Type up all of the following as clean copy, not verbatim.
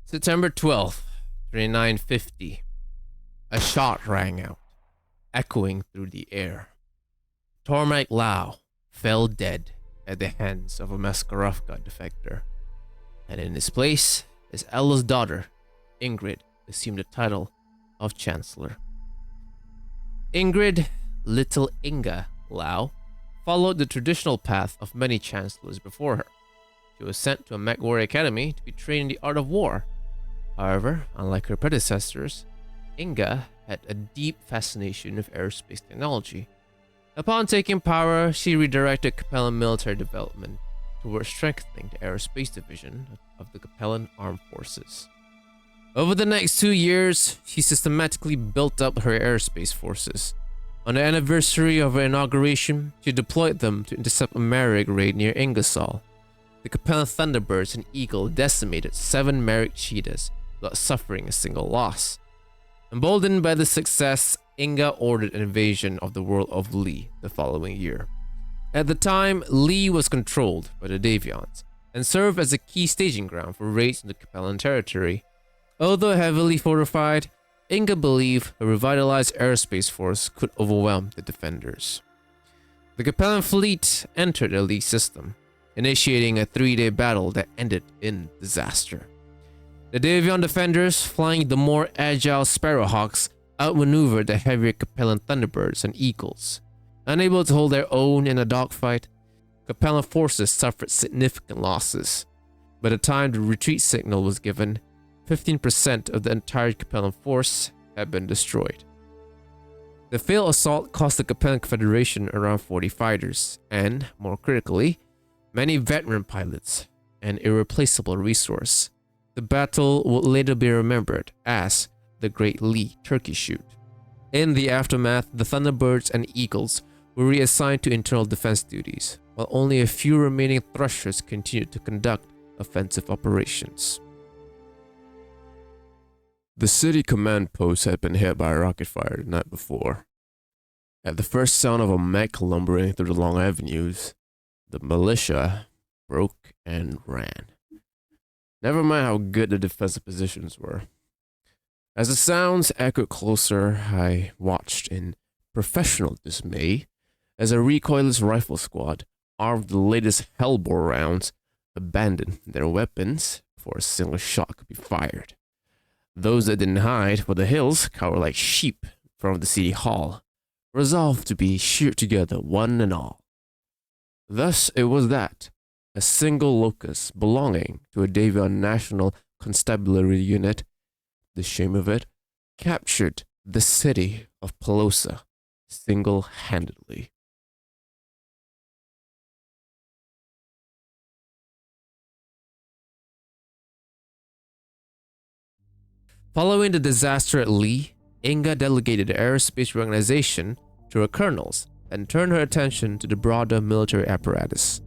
September 12th, 2950. A shot rang out, echoing through the air. Tormek Lau fell dead at the hands of a Maskarovka defector, and in his place, his eldest daughter, Ingrid, assumed the title of Chancellor. Ingrid, Little Inga Lau, followed the traditional path of many chancellors before her. She was sent to a mech warrior academy to be trained in the art of war. However, unlike her predecessors, Inga had a deep fascination with aerospace technology. Upon taking power, she redirected Capellan military development towards strengthening the aerospace division of the Capellan Armed Forces. Over the next 2 years, she systematically built up her aerospace forces. On the anniversary of her inauguration, she deployed them to intercept a Merrick raid near Ingersoll. The Capellan Thunderbirds and Eagle decimated 7 Merrick cheetahs without suffering a single loss. Emboldened by the success, Inga ordered an invasion of the world of Lee the following year. At the time, Lee was controlled by the Davions and served as a key staging ground for raids into Capellan territory. Although heavily fortified, Inga believed a revitalized aerospace force could overwhelm the defenders. The Capellan fleet entered the Lee system, initiating a 3-day battle that ended in disaster. The Davion defenders, flying the more agile Sparrowhawks, outmaneuvered the heavier Capellan Thunderbirds and Eagles. Unable to hold their own in a dogfight, Capellan forces suffered significant losses. By the time the retreat signal was given, 15% of the entire Capellan force had been destroyed. The failed assault cost the Capellan Confederation around 40 fighters, and, more critically, many veteran pilots, an irreplaceable resource. The battle would later be remembered as the Great Lee Turkey Shoot. In the aftermath, the Thunderbirds and Eagles were reassigned to internal defense duties, while only a few remaining thrusters continued to conduct offensive operations. The city command post had been hit by a rocket fire the night before. At the first sound of a mech lumbering through the long avenues, the militia broke and ran. Never mind how good the defensive positions were. As the sounds echoed closer, I watched in professional dismay as a recoilless rifle squad, armed with the latest hellbore rounds, abandoned their weapons before a single shot could be fired. Those that didn't hide for the hills cowered like sheep in front of the city hall, resolved to be sheared together one and all. Thus it was that a single locust belonging to a Davion National Constabulary unit, the shame of it, captured the city of Pelosa single-handedly. Following the disaster at Lee, Inga delegated the aerospace organization to her colonels and turned her attention to the broader military apparatus.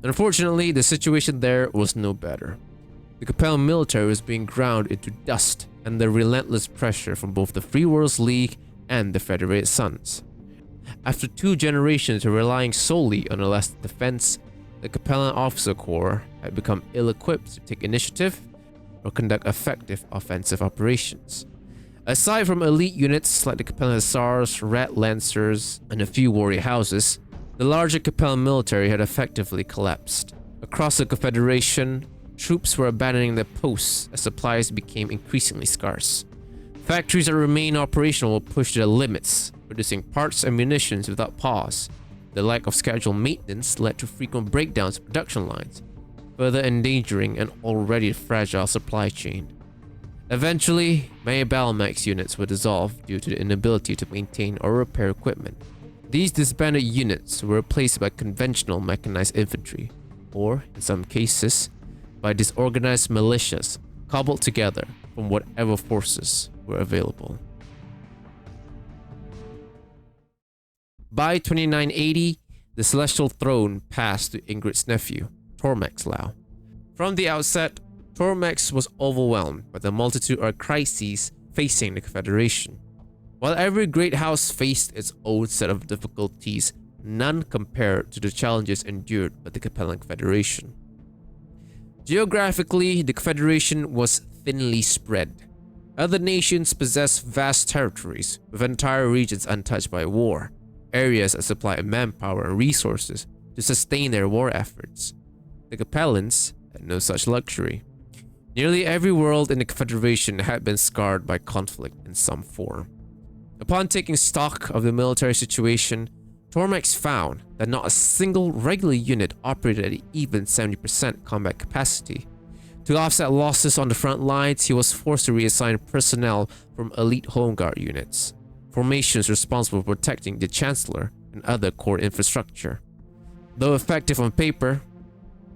Unfortunately, the situation there was no better. The Capellan military was being ground into dust under relentless pressure from both the Free Worlds League and the Federated Sons. After 2 generations of relying solely on elastic defense, the Capellan Officer Corps had become ill-equipped to take initiative or conduct effective offensive operations. Aside from elite units like the Capellan Hussars, Rat Lancers, and a few warrior houses, the larger Capellan military had effectively collapsed. Across the Confederation, troops were abandoning their posts as supplies became increasingly scarce. Factories that remained operational were pushed to their limits, producing parts and munitions without pause. The lack of scheduled maintenance led to frequent breakdowns of production lines, further endangering an already fragile supply chain. Eventually, many Battletech units were dissolved due to the inability to maintain or repair equipment. These disbanded units were replaced by conventional mechanized infantry, or, in some cases, by disorganized militias cobbled together from whatever forces were available. By 2980, the Celestial Throne passed to Ingrid's nephew, Tormek Lau. From the outset, Tormek was overwhelmed by the multitude of crises facing the Confederation. While every great house faced its own set of difficulties, none compared to the challenges endured by the Capellan Confederation. Geographically, the Confederation was thinly spread. Other nations possessed vast territories, with entire regions untouched by war, areas that supply manpower and resources to sustain their war efforts. The Capellans had no such luxury. Nearly every world in the Confederation had been scarred by conflict in some form. Upon taking stock of the military situation, Tormax found that not a single regular unit operated at even 70% combat capacity. To offset losses on the front lines, he was forced to reassign personnel from elite Home Guard units, formations responsible for protecting the Chancellor and other core infrastructure. Though effective on paper,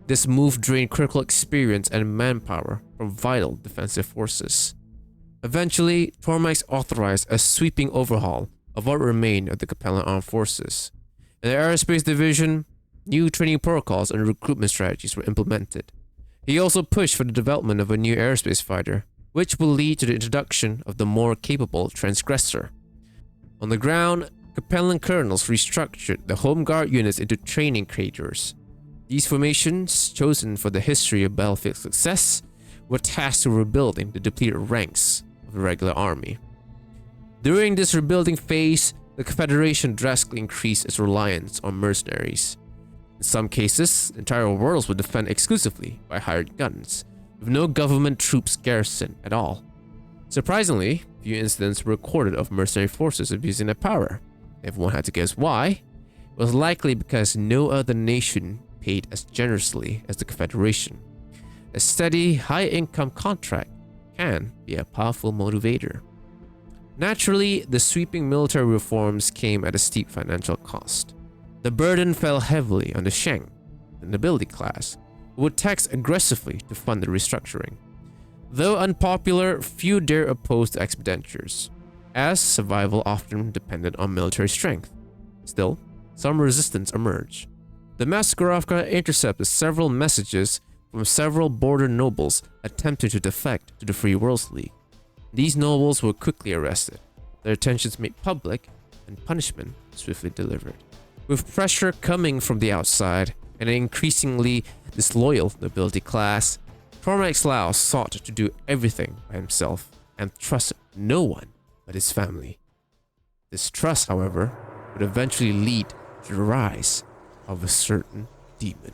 this move drained critical experience and manpower from vital defensive forces. Eventually, Tormax authorized a sweeping overhaul of what remained of the Capellan Armed Forces. In the Aerospace Division, new training protocols and recruitment strategies were implemented. He also pushed for the development of a new aerospace fighter, which will lead to the introduction of the more capable Transgressor. On the ground, Capellan colonels restructured the Home Guard units into training craters. These formations, chosen for the history of battlefield success, were tasked with rebuilding the depleted ranks of the regular army. During this rebuilding phase, the Confederation drastically increased its reliance on mercenaries. In some cases, entire worlds would defend exclusively by hired guns, with no government troops garrisoned at all. Surprisingly, few incidents were recorded of mercenary forces abusing their power. If one had to guess why, it was likely because no other nation paid as generously as the Confederation. A steady, high-income contract can be a powerful motivator. Naturally, the sweeping military reforms came at a steep financial cost. The burden fell heavily on the Sheng, the nobility class, who would tax aggressively to fund the restructuring. Though unpopular, few dare oppose the expenditures, as survival often depended on military strength. Still, some resistance emerged. The Maskarovka intercepted several messages from several border nobles attempting to defect to the Free Worlds League. These nobles were quickly arrested, their attentions made public, and punishment swiftly delivered. With pressure coming from the outside and an increasingly disloyal nobility class, Tormax Lao sought to do everything by himself and trusted no one but his family. This trust, however, would eventually lead to the rise of a certain demon.